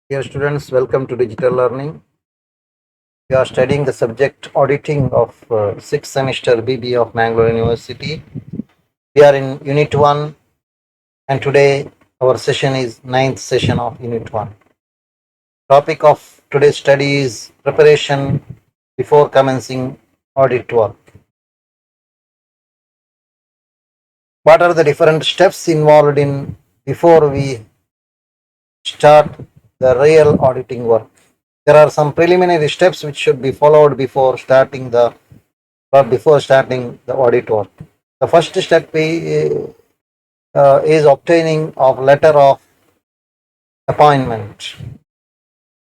Dear students, welcome to Digital Learning. We are studying the subject auditing of 6th semester BBA of Mangalore University. We are in Unit 1 and today our session is 9th session of Unit 1. Topic of today's study is preparation before commencing audit work. What are the different steps involved in before we start the real auditing work? There are some preliminary steps which should be followed before starting the audit work. The first step is obtaining of letter of appointment.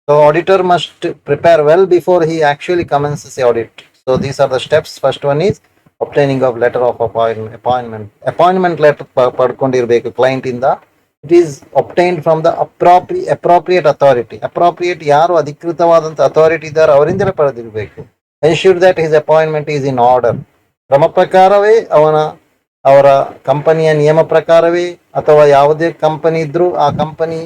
So auditor must prepare well before he actually commences the audit. So these are the steps. First one is obtaining of letter of appointment. Appointment letter padkondirbeku client inda. It is obtained from the appropriate authority. Appropriate ಯಾರು ಅಧಿಕೃತವಾದಂತ authority ಇದ್ದಾರೆ ಅವರಿಂದಲೇ ಪಡೆದಿರಬೇಕು. Ensure that his appointment is in order. ಕ್ರಮ ಪ್ರಕಾರವೇ ಅವರ ಕಂಪನಿಯ ನಿಯಮ ಪ್ರಕಾರವೇ ಅಥವಾ ಯಾವುದೇ ಕಂಪನಿ ಇದ್ರೂ ಆ ಕಂಪನಿ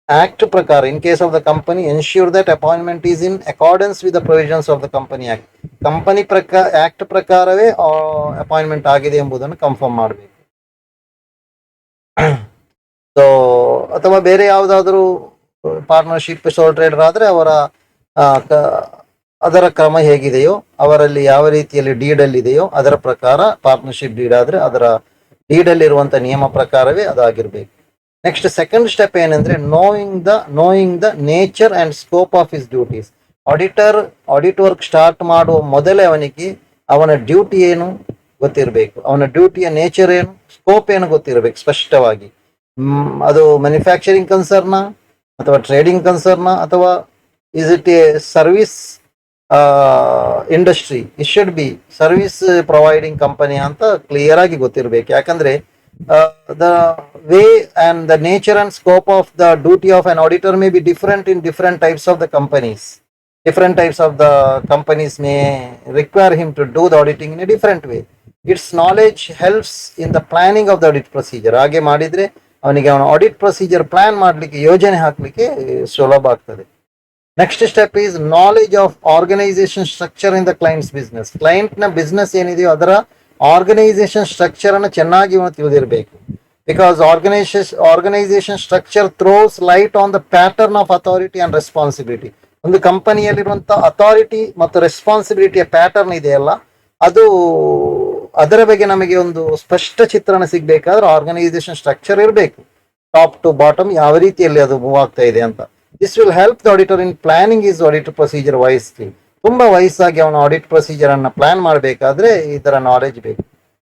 ಆಕ್ಟ್ ಪ್ರಕಾರ, in case of the company, ensure that appointment is in accordance with the provisions of the company act. Company act ಪ್ರಕಾರವೇ ಅಪಾಯಿಂಟ್ಮೆಂಟ್ ಆಗಿದೆ ಎಂಬುದನ್ನು ಕನ್ಫರ್ಮ್ ಮಾಡಬೇಕು. ಸೊ ಅಥವಾ ಬೇರೆ ಯಾವುದಾದ್ರೂ ಪಾರ್ಟ್ನರ್ಶಿಪ್ ಸೋಲ್ ಟ್ರೇಡರ್ ಆದ್ರೆ ಅದರ ಕ್ರಮ ಹೇಗಿದೆಯೋ, ಅವರಲ್ಲಿ ಯಾವ ರೀತಿಯಲ್ಲಿ ಡೀಡ್ ಅಲ್ಲಿ ಇದೆಯೋ ಅದರ ಪ್ರಕಾರ, ಪಾರ್ಟ್ನರ್ಶಿಪ್ ಡೀಡ್ ಆದ್ರೆ ಅದರ ಡೀಡ್ ಅಲ್ಲಿ ಇರುವಂತ ನಿಯಮ ಪ್ರಕಾರವೇ ಅದಾಗಿರ್ಬೇಕು. ನೆಕ್ಸ್ಟ್ ಸೆಕೆಂಡ್ ಸ್ಟೆಪ್ ಏನಂದ್ರೆ knowing the nature and scope of his duties. Audit work start ಮಾಡುವ ಮೊದಲೇ ಅವನ ಡ್ಯೂಟಿ ಏನು ಗೊತ್ತಿರಬೇಕು, ಅವನ ಡ್ಯೂಟಿಯ ನೇಚರ್ ಏನು, ಸ್ಕೋಪ್ ಏನು ಗೊತ್ತಿರಬೇಕು ಸ್ಪಷ್ಟವಾಗಿ. ಅದು ಮ್ಯಾನುಫ್ಯಾಕ್ಚರಿಂಗ್ ಕನ್ಸರ್ನ ಅಥವಾ ಟ್ರೇಡಿಂಗ್ ಕನ್ಸರ್ನ ಅಥವಾ is it A service industry, it should B service providing company ಅಂತ ಕ್ಲಿಯರ್ ಆಗಿ ಗೊತ್ತಿರಬೇಕು. ಯಾಕಂದ್ರೆ the way and the nature and scope of the duty of an auditor may be different in different types of the companies. Different types of the companies may require him to do the auditing in a different way. Its knowledge helps in the planning of the audit procedure. ಹಾಗೆ ಮಾಡಿದ್ರೆ ಅವನಿಗೆ ಅವನ audit procedure plan ಮಾಡಲಿಕ್ಕೆ, ಯೋಜನೆ ಹಾಕಲಿಕ್ಕೆ ಸುಲಭ ಆಗ್ತದೆ. Next step is knowledge of organisation structure in the client's business. Client ನ ಬಿಸ್ನೆಸ್ ಏನಿದೆಯೋ ಅದರ ಆರ್ಗನೈಸೇಷನ್ ಸ್ಟ್ರಕ್ಚರ್ ಅನ್ನು ಚೆನ್ನಾಗಿ ತಿಳಿದಿರಬೇಕು. Because organisation structure throws light on the pattern of authority and responsibility. ಒಂದು ಕಂಪನಿಯಲ್ಲಿರುವಂತಹ ಅಥಾರಿಟಿ ಮತ್ತು ರೆಸ್ಪಾನ್ಸಿಬಿಲಿಟಿಯ ಪ್ಯಾಟರ್ನ್ ಇದೆಯಲ್ಲ, ಅದರ ಬಗ್ಗೆ ನಮಗೆ ಒಂದು ಸ್ಪಷ್ಟ ಚಿತ್ರಣ ಸಿಗ್ಬೇಕಾದ್ರೆ ಆರ್ಗನೈಸೇಷನ್ ಸ್ಟ್ರಕ್ಚರ್ ಇರಬೇಕು, ಟಾಪ್ ಟು ಬಾಟಮ್ ಯಾವ ರೀತಿಯಲ್ಲಿ ಅದು ಮೂವ್ ಆಗ್ತಾ ಇದೆ ಅಂತ. This will help the auditor in planning is audit procedure wisely. ತುಂಬಾ ವಯಸ್ಸಾಗಿ ಅವನ ಆಡಿಟ್ ಪ್ರೊಸೀಜರ್ ಅನ್ನ ಪ್ಲಾನ್ ಮಾಡಬೇಕಾದ್ರೆ ಇದರ ನಾಲೆಜ್ ಬೇಕು.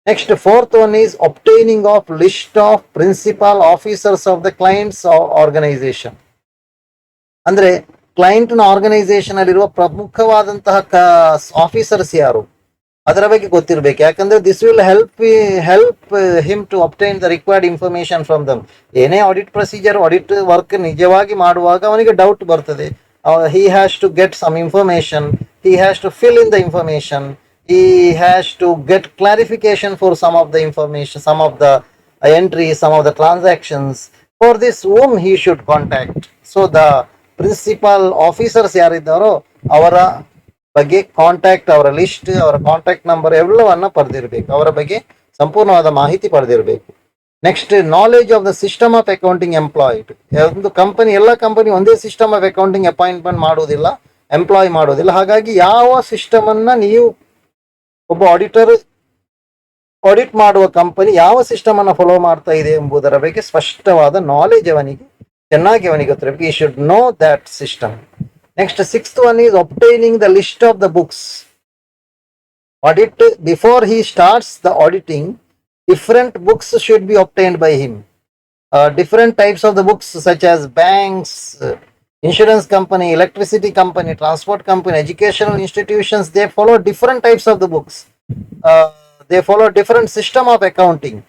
Next fourth one is obtaining of list of principal officers of the clients organisation. ಅಂದ್ರೆ ಕ್ಲೈಂಟ್ ನ ಆರ್ಗನೈಸೇಷನ್ ಅಲ್ಲಿರುವ ಪ್ರಮುಖವಾದಂತಹ ಆಫೀಸರ್ಸ್ ಯಾರು ಅದರ ಬಗ್ಗೆ ಗೊತ್ತಿರಬೇಕು. ಯಾಕಂದ್ರೆ this will help him to obtain the required information from them. ಏನೇ ಆಡಿಟ್ ಪ್ರೊಸೀಜರ್, ಆಡಿಟ್ ವರ್ಕ್ ನಿಜವಾಗಿ ಮಾಡುವಾಗ ಅವನಿಗೆ ಡೌಟ್ ಬರ್ತದೆ. He has to get some information, he has to fill in the information, he has to get clarification for some of the information, some of the entries, some of the transactions. For this, whom he should contact? So the principal officers ಯಾರಿದ್ದಾರೋ ಅವರ ಬಗ್ಗೆ contact, ಅವರ list, ಅವರ contact number ಎಲ್ಲವನ್ನ ಪಡೆದಿರಬೇಕು, ಅವರ ಬಗ್ಗೆ ಸಂಪೂರ್ಣವಾದ ಮಾಹಿತಿ ಪಡೆದಿರಬೇಕು. Next knowledge of the system of accounting employed. ಒಂದು ಕಂಪನಿ, ಎಲ್ಲ ಕಂಪನಿ ಒಂದೇ ಸಿಸ್ಟಮ್ ಆಫ್ ಅಕೌಂಟಿಂಗ್ ಅಪಾಯಿಂಟ್ಮೆಂಟ್ ಮಾಡುವುದಿಲ್ಲ, ಎಂಪ್ಲಾಯ್ ಮಾಡುವುದಿಲ್ಲ. ಹಾಗಾಗಿ ಯಾವ ಸಿಸ್ಟಮ್ ಅನ್ನ ನೀವು ಒಬ್ಬ ಆಡಿಟರ್ ಆಡಿಟ್ ಮಾಡುವ ಕಂಪನಿ ಯಾವ ಸಿಸ್ಟಮ್ ಅನ್ನ ಫಾಲೋ ಮಾಡ್ತಾ ಇದೆ ಎಂಬುದರ ಬಗ್ಗೆ ಸ್ಪಷ್ಟವಾದ ನಾಲೆಜ್ ಚೆನ್ನಾಗಿ ಅವನಿಗೆ ಗೊತ್ತಿರಬೇಕು. He should know that system. Next sixth one is obtaining the list of the books. Audit before he starts the auditing, different books should be obtained by him. Different types of the books such as banks, insurance company, electricity company, transport company, educational institutions, they follow different types of the books. They follow different system of accounting.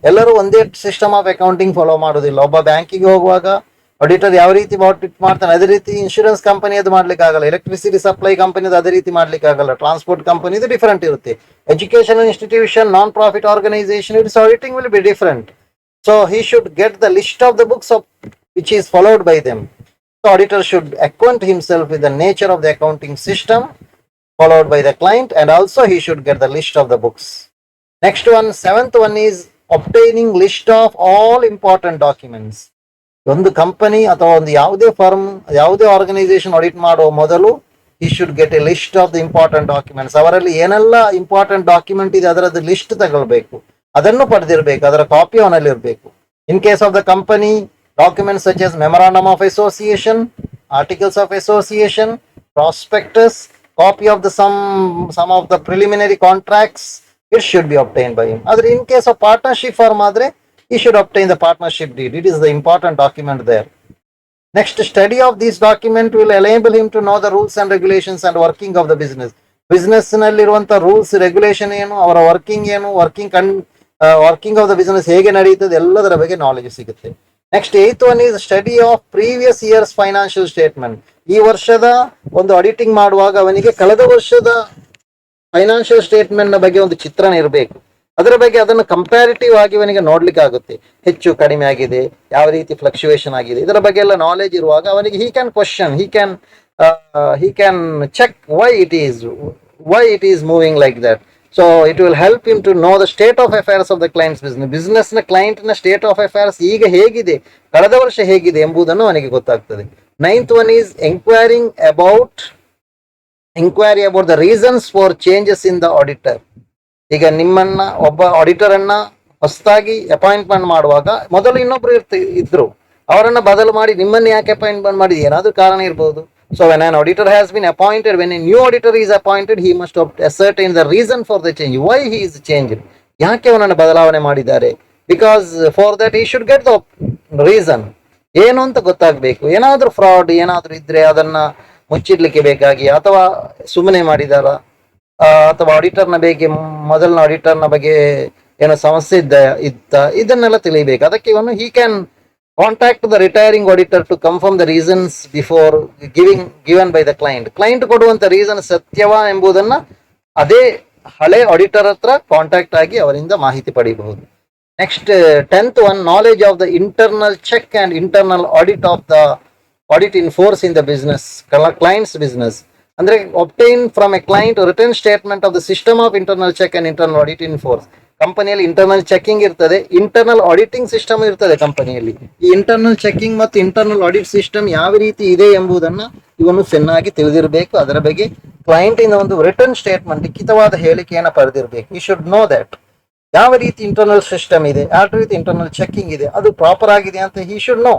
ಎಲ್ಲರೂ ಒಂದೇ system of accounting follow ಮಾಡೋದಿಲ್ಲ. ಒಬ್ಬ ಬ್ಯಾಂಕಿಗೆ ಹೋಗುವಾಗ auditor ಯಾವ ರೀತಿ audit ಮಾಡ್ತಾನೆ ಅದೇ ರೀತಿ ಇನ್ಶೂರೆನ್ಸ್ ಕಂಪನಿ ಅದು ಮಾಡ್ಲಿಕ್ಕೆ ಆಗಲ್ಲ, ಎಲೆಕ್ಟ್ರಿಸಿಟಿ ಸಪ್ಲೈ ಕಂಪನಿ ಅದೇ ರೀತಿ ಮಾಡ್ಲಿಕ್ಕೆ ಆಗಲ್ಲ, ಟ್ರಾನ್ಸ್ಪೋರ್ಟ್ ಕಂಪನಿ ಇದು ಡಿಫರೆಂಟ್ ಇರುತ್ತೆ, educational institution, non profit organisation, its auditing will be different. So he should get the list of the books of which is followed by them. The auditor should acquaint himself with the nature of the accounting system followed by the client, and also he should get the list of the books. Next one, seventh one is obtaining list of all important documents. ಒಂದು company ಅಥವಾ ಒಂದು ಯಾವುದೇ firm, ಯಾವುದೇ organisation audit ಮಾಡುವ ಮೊದಲು he should get a list of the important documents. ಅವರಲ್ಲಿ ಏನೆಲ್ಲ important document ಇದೆ ಅದರದ್ದು ಲಿಸ್ಟ್ ತಗೊಳ್ಬೇಕು, ಅದನ್ನು ಪಡೆದಿರಬೇಕು, ಅದರ ಕಾಪಿ ಅವನಲ್ಲಿ ಇರಬೇಕು. In case of the company, documents such as memorandum of association, articles of association, prospectus, copy of the some of the preliminary contracts, it should be obtained by him. Other in case of partnership firm adre, he should obtain the partnership deed. It is the important document there. Next, study of this document will enable him to know the rules and regulations and working of the business. Business nalliruvanta rules regulation ಏನು, ಅವರ working ಏನು, working of the business ಹೇಗೆ ನಡೆಯುತ್ತದೆ ಎಲ್ಲದರ ಬಗ್ಗೆ knowledge ಸಿಗುತ್ತೆ. Next eighth one is study of previous years financial statement. ಈ ವರ್ಷದ ಒಂದು ಆಡಿಟಿಂಗ್ ಮಾಡುವಾಗ ಅವನಿಗೆ ಕಳೆದ ವರ್ಷದ ಫೈನಾನ್ಷಿಯಲ್ ಸ್ಟೇಟ್ಮೆಂಟ್ ನ ಬಗ್ಗೆ ಒಂದು ಚಿತ್ರಣ ಇರಬೇಕು. ಅದರ ಬಗ್ಗೆ ಅದನ್ನು ಕಂಪ್ಯಾರಿಟಿವ್ ಆಗಿ ಅವನಿಗೆ ನೋಡ್ಲಿಕ್ಕೆ ಆಗುತ್ತೆ, ಹೆಚ್ಚು ಕಡಿಮೆ ಆಗಿದೆ, ಯಾವ ರೀತಿ ಫ್ಲಕ್ಚುಯೇಷನ್ ಆಗಿದೆ, ಇದರ ಬಗ್ಗೆ ಎಲ್ಲ ನಾಲೆಜ್ ಇರುವಾಗ ಅವನಿಗೆ he can question, he can check why it is moving like that. So it will help him to know the state of affairs of the client's business ನ ಕ್ಲೈಂಟ್ ನ ಸ್ಟೇಟ್ ಆಫ್ ಅಫೇರ್ಸ್ ಈಗ ಹೇಗಿದೆ, ಕಳೆದ ವರ್ಷ ಹೇಗಿದೆ ಎಂಬುದನ್ನು ಅವನಿಗೆ ಗೊತ್ತಾಗ್ತದೆ. Ninth one is enquiry about the reasons for changes in the auditor. ಈಗ ನಿಮ್ಮನ್ನ ಒಬ್ಬ ಆಡಿಟರ್ ಅನ್ನ ಹೊಸದಾಗಿ ಅಪಾಯಿಂಟ್ಮೆಂಟ್ ಮಾಡುವಾಗ ಮೊದಲು ಇನ್ನೊಬ್ರು ಇದ್ರು, ಅವರನ್ನ ಬದಲು ಮಾಡಿ ನಿಮ್ಮನ್ನ ಯಾಕೆ ಅಪಾಯಿಂಟ್ಮೆಂಟ್ ಮಾಡಿದ, ಏನಾದ್ರೂ ಕಾರಣ ಇರಬಹುದು. So when an auditor has been appointed, when a new auditor is appointed, he must ascertain the reason for the change, why he is changed, ಯಾಕೆ ಅವನನ್ನು ಬದಲಾವಣೆ ಮಾಡಿದ್ದಾರೆ. Because for that he should get the reason, ಏನು ಅಂತ ಗೊತ್ತಾಗಬೇಕು. ಏನಾದ್ರೂ fraud ಏನಾದ್ರೂ ಇದ್ರೆ ಅದನ್ನ ಮುಚ್ಚಿಡ್ಲಿಕ್ಕೆ ಬೇಕಾಗಿ, ಅಥವಾ ಸುಮ್ಮನೆ ಮಾಡಿದಾರ, ಅಥವಾ ಆಡಿಟರ್ನ ಬಗ್ಗೆ, ಮೊದಲಿನ ಆಡಿಟರ್ನ ಬಗ್ಗೆ ಏನೋ ಸಮಸ್ಯೆ ಇತ್ತ, ಇದನ್ನೆಲ್ಲ ತಿಳಿಬೇಕು. ಅದಕ್ಕೆ ಇವನು he can contact the retiring auditor to confirm the reasons before given by the client. Client ಕೊಡುವಂತ ರೀಸನ್ ಸತ್ಯವಾ ಎಂಬುದನ್ನ ಅದೇ ಹಳೆ ಆಡಿಟರ್ ಹತ್ರ ಕಾಂಟ್ಯಾಕ್ಟ್ ಆಗಿ ಅವರಿಂದ ಮಾಹಿತಿ ಪಡೆಯಬಹುದು. Next 10th one, knowledge of the internal check and internal audit of the audit in force in the business, client's business. ಅಂದ್ರೆ obtain from a client a written statement of the system of internal check and internal audit in force. ಕಂಪನಿಯಲ್ಲಿ internal checking ಇರ್ತದೆ, internal auditing system ಇರ್ತದೆ ಕಂಪನಿಯಲ್ಲಿ. ಈ internal checking ಮತ್ತು internal audit system ಯಾವ ರೀತಿ ಇದೆ ಎಂಬುದನ್ನ ಇವನು ಚೆನ್ನಾಗಿ ತಿಳಿದಿರಬೇಕು. ಅದರ ಬಗ್ಗೆ ಕ್ಲೈಂಟ್ ಇಂದ ಒಂದು ರಿಟರ್ನ್ ಸ್ಟೇಟ್ಮೆಂಟ್, ಲಿಖಿತವಾದ ಹೇಳಿಕೆಯನ್ನು ಪಡೆದಿರಬೇಕು. ಯು ಶುಡ್ ನೋ ದಟ್ ಯಾವ ರೀತಿ ಇಂಟರ್ನಲ್ ಸಿಸ್ಟಮ್ ಇದೆ, ಯಾವ ರೀತಿ ಇಂಟರ್ನಲ್ ಚೆಕಿಂಗ್ ಇದೆ, ಅದು ಪ್ರಾಪರ್ ಆಗಿದೆ ಅಂತ he should know.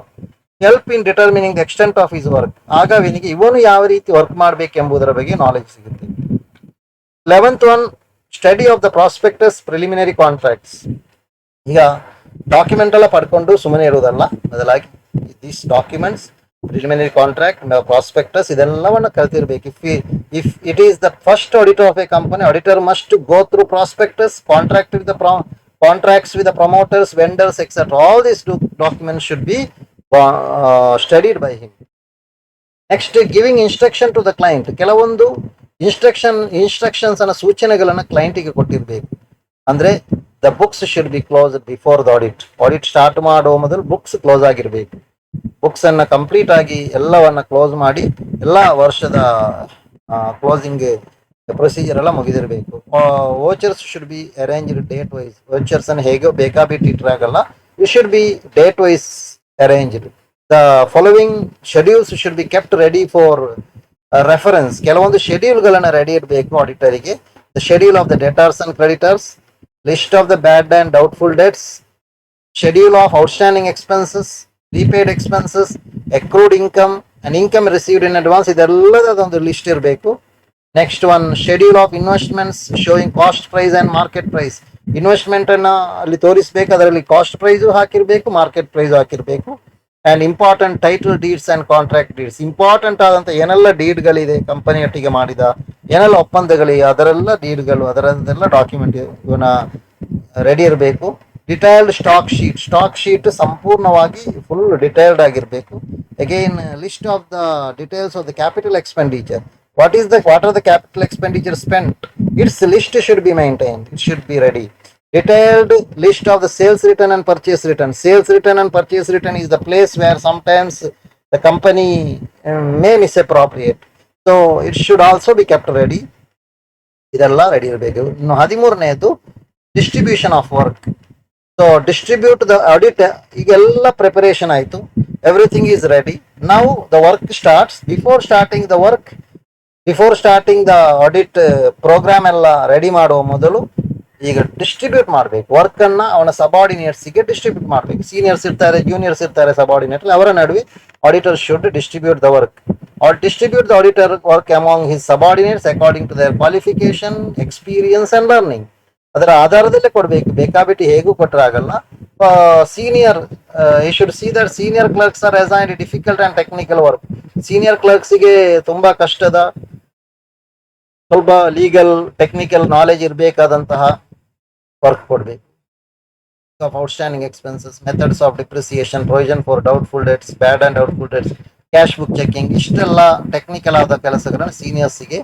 Help in determining the extent of his work. ಆಗ ಇವನು ಯಾವ ರೀತಿ ವರ್ಕ್ ಮಾಡಬೇಕು ಎಂಬುದರ ಬಗ್ಗೆ ನಾಲೆಜ್ ಸಿಗುತ್ತೆ. 11th one, study of the prospectus preliminary contracts. ಈಗ ಡಾಕ್ಯುಮೆಂಟ್ ಎಲ್ಲ ಪಡ್ಕೊಂಡು ಸುಮ್ಮನೆ ಇರುವುದಲ್ಲ, ಬದಲಾಗಿ this documents, preliminary contract, prospectus, ಇದೆಲ್ಲವನ್ನ ಕಲ್ತಿರ್ಬೇಕು. If it is the first auditor of a company, auditor must go through prospectus, contract with the contracts with the promoters, vendors, etc. All these documents should be studied by him. Next, giving instruction to the client. ಕೆಲವೊಂದು instructions ಅನ್ನ ಸೂಚನೆಗಳನ್ನ ಕ್ಲೈಂಟಿಗೆ ಕೊಟ್ಟಿರ್ಬೇಕು. ಅಂದ್ರೆ the books should be close before the audit start ಮಾಡುವ ಮೊದಲು books close ಆಗಿರ್ಬೇಕು. Books ಅನ್ನ ಕಂಪ್ಲೀಟ್ ಆಗಿ ಎಲ್ಲವನ್ನ ಕ್ಲೋಸ್ ಮಾಡಿ ಎಲ್ಲ ವರ್ಷದ ಕ್ಲೋಸಿಂಗ್ ಪ್ರೊಸೀಜರ್ ಎಲ್ಲ ಮುಗಿದಿರಬೇಕು. Vouchers should be arranged date wise. Vouchers ಅನ್ನು ಹೇಗೋ ಬೇಕಾಬಿಟ್ಟು ಇಟ್ಟರಾಗಲ್ಲ, it should be date wise arranged. The following schedules should be kept ready for reference. ಕೆಲವೊಂದು ಶೆಡ್ಯೂಲ್ಗಳನ್ನು ರೆಡಿ ಇರಬೇಕು ಆಡಿಟರಿಗೆ. The schedule of the debtors and creditors, list of the bad and doubtful debts, schedule of outstanding expenses, prepaid expenses, accrued income and income received in advance, ಇದೆಲ್ಲದೊಂದು list ಇರಬೇಕು. Next one, schedule of investments showing cost price and market price. Investment ಅನ್ನ ಅಲ್ಲಿ ತೋರಿಸಬೇಕು, ಅದರಲ್ಲಿ cost price ಹಾಕಿರ್ಬೇಕು, market price ಹಾಕಿರ್ಬೇಕು. And important title deeds and contract deeds. Important ಆದಂತ ಏನೆಲ್ಲ ಡೀಡ್ಗಳಿದೆ ಕಂಪನಿಯೊಟ್ಟಿಗೆ ಮಾಡಿದ, ಏನೆಲ್ಲ ಒಪ್ಪಂದಗಳಿವೆ, ಅದರೆಲ್ಲ ಡೀಡ್ಗಳು, ಅದರದ್ದೆಲ್ಲ ಡಾಕ್ಯುಮೆಂಟ್ ಇವನ ರೆಡಿ ಇರಬೇಕು. ಡಿಟೈಲ್ಡ್ ಸ್ಟಾಕ್ ಶೀಟ್ ಸಂಪೂರ್ಣವಾಗಿ ಫುಲ್ ಡಿಟೈಲ್ಡ್ ಆಗಿರಬೇಕು. Again list of the details of the capital expenditure. What are the capital expenditure spent? Its list should be maintained. It should be ready. Detailed list of the sales return and purchase return. Sales return and purchase return is the place where sometimes the company may misappropriate. So it should also be kept ready. ಇದೆಲ್ಲ ready ಇರಬೇಕು. ಇನ್ನು 13ನೇದು distribution of work. So distribute the audit. ಈಗೆಲ್ಲ preparation ಆಯಿತು, everything is ready. ನಾವು the work starts. Before starting the audit programme ಎಲ್ಲ ready ಮಾಡುವ ಮೊದಲು ಈಗ ಡಿಸ್ಟ್ರಿಬ್ಯೂಟ್ ಮಾಡಬೇಕು ವರ್ಕ್ ಅನ್ನ. ಅವನ ಸಬಾರ್ಡಿನೇಟ್ಸ್ಗೆ ಡಿಸ್ಟ್ರಿಬ್ಯೂಟ್ ಮಾಡಬೇಕು. ಸೀನಿಯರ್ಸ್ ಇರ್ತಾರೆ, ಜೂನಿಯರ್ಸ್ ಇರ್ತಾರೆ, ಸಬಾರ್ಡಿನೇಟ್, ಅವರ ನಡುವೆ auditor should distribute the work or distribute the auditor work among his subordinates according to their qualification, experience and learning. ಅದರ ಆಧಾರದಲ್ಲೇ ಕೊಡಬೇಕು, ಬೇಕಾಬಿಟ್ಟು ಹೇಗೂ ಕೊಟ್ಟರೆ ಆಗಲ್ಲ. Senior you should see that senior clerks are assigned difficult and technical work. Senior ಕ್ಲರ್ಕ್ಸ್ಗೆ ತುಂಬಾ ಕಷ್ಟದ, ಸ್ವಲ್ಪ legal technical knowledge ಇರಬೇಕಾದಂತಹ ವರ್ಕ್ ಕೊಡಬೇಕು. Of outstanding expenses, methods of depreciation, provision for doubtful debts, bad and doubtful debts, cash book checking, ಇಷ್ಟೆಲ್ಲ technical ಆದ ಕೆಲಸಗಳನ್ನು ಸೀನಿಯರ್ಸ್ಗೆ.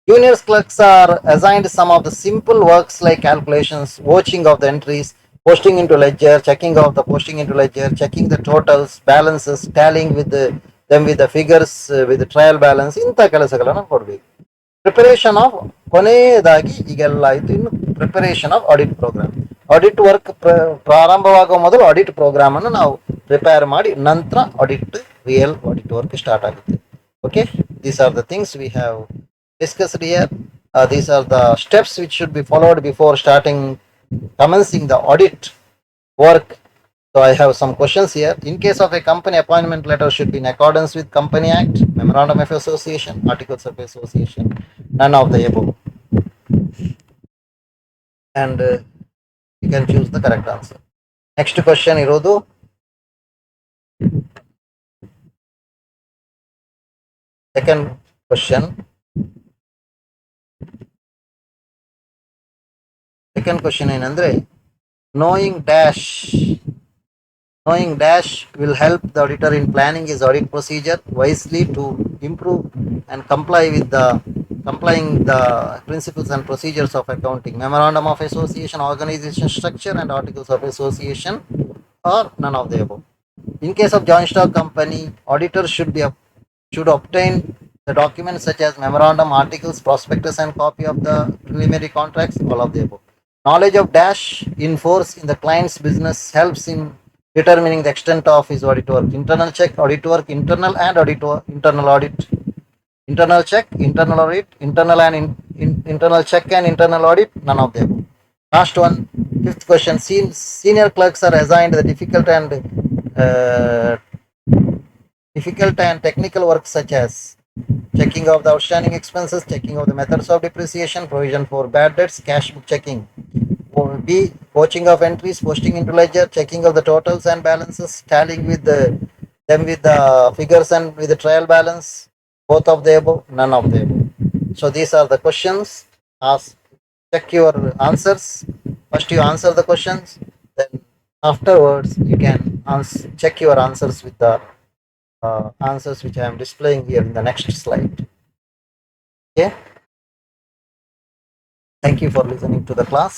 Juniors clerks are assigned some of the simple works like calculations, watching of the entries, posting into ledger, checking of the posting into ledger, checking the totals, balances, tallying with them with the figures, with the trial balance, ಇಂಥ ಕೆಲಸಗಳನ್ನು ಕೊಡಬೇಕು. Preparation of, ಕೊನೆಯದಾಗಿ ಈಗೆಲ್ಲ ಆಯಿತು, ಇನ್ನು preparation of audit programme. Audit work ಪ್ರಾರಂಭವಾಗುವ ಮೊದಲು audit programme ಅನ್ನು ನಾವು ಪ್ರಿಪೇರ್ ಮಾಡಿ ನಂತರ audit, real audit work start ಆಗುತ್ತೆ. Okay, these are the things we have discussed here. These are the steps which should be followed before commencing the audit work. So I have some questions here. In case of a company, appointment letter should be in accordance with Company Act, Memorandum of Association, Articles of Association, none of the above. And you can choose the correct answer. Next question irodu. Second question. Second question ಏನಂದ್ರೆ, knowing dash will help the auditor in planning his audit procedure wisely to improve and complying the principles and procedures of accounting, Memorandum of Association, organization structure and Articles of Association, or none of the above. In case of joint stock company, auditors should obtain the documents such as memorandum, articles, prospectus and copy of the preliminary contracts, all of the above. Knowledge of dash in force in the client's business helps in determining the extent of his audit work. Internal check, audit work, internal and internal audit, internal check, internal audit, internal and internal check and internal audit, none of them. Last one, fifth question. Senior clerks are assigned the difficult and technical work such as checking of the outstanding expenses, checking of the methods of depreciation, provision for bad debts, cash book checking. B, watching of entries, posting into ledger, checking of the totals and balances, tallying with them with the figures and with the trial balance, both of the above, none of the above. So these are the questions. Check your answers. First you answer the questions, then afterwards you can check your answers with the answers which I am displaying here in the next slide. Okay. Thank you for listening to the class.